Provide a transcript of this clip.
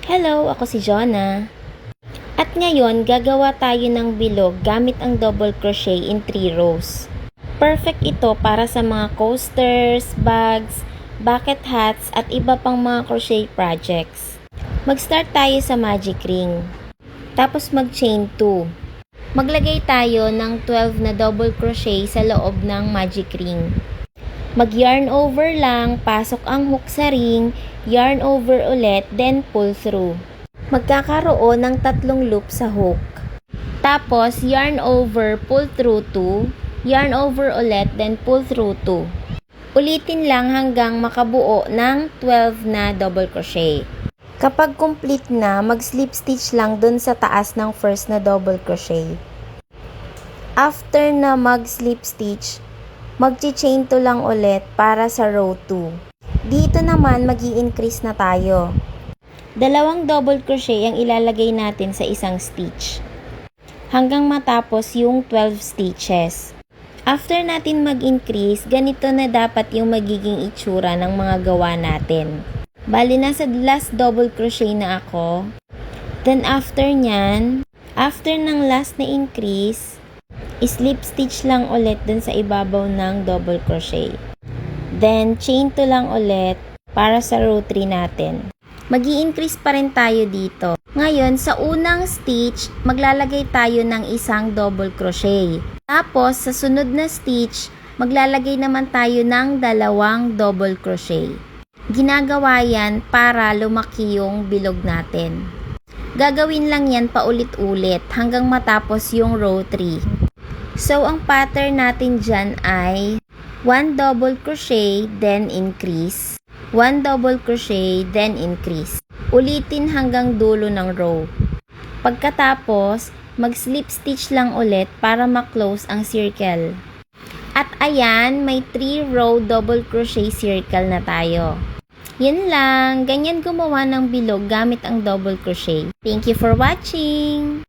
Hello, ako si Jonah. At ngayon, gagawa tayo ng bilog gamit ang double crochet in 3 rows. Perfect ito para sa mga coasters, bags, bucket hats at iba pang mga crochet projects. Mag-start tayo sa magic ring. Tapos mag-chain 2. Maglagay tayo ng 12 na double crochet sa loob ng magic ring. Mag-yarn over lang, pasok ang hook sa ring, yarn over ulit, then pull through. Magkakaroon ng 3 loop sa hook. Tapos, yarn over, pull through 2, yarn over ulit, then pull through 2. Ulitin lang hanggang makabuo ng 12 na double crochet. Kapag complete na, mag-slip stitch lang dun sa taas ng first na double crochet. After na mag-slip stitch, mag-chain 2 lang ulit para sa row 2. Dito naman mag-i-increase na tayo. 2 double crochet ang ilalagay natin sa isang stitch hanggang matapos yung 12 stitches. After natin mag-increase, ganito na dapat yung magiging itsura ng mga gawa natin. Bali, nasa last double crochet na ako. Then after nyan, after ng last na increase, slip stitch lang ulit dun sa ibabaw ng double crochet. Then, chain 2 lang ulit para sa row 3 natin. Mag-i-increase pa rin tayo dito. Ngayon, sa unang stitch, maglalagay tayo ng isang double crochet. Tapos, sa sunod na stitch, maglalagay naman tayo ng 2 double crochet. Ginagawa yan para lumaki yung bilog natin. Gagawin lang yan paulit-ulit hanggang matapos yung row 3. So, ang pattern natin dyan ay 1 double crochet, then increase. 1 double crochet, then increase. Ulitin hanggang dulo ng row. Pagkatapos, mag-slip stitch lang ulit para ma-close ang circle. At ayan, may 3 row double crochet circle na tayo. Yan lang, ganyan gumawa ng bilog gamit ang double crochet. Thank you for watching!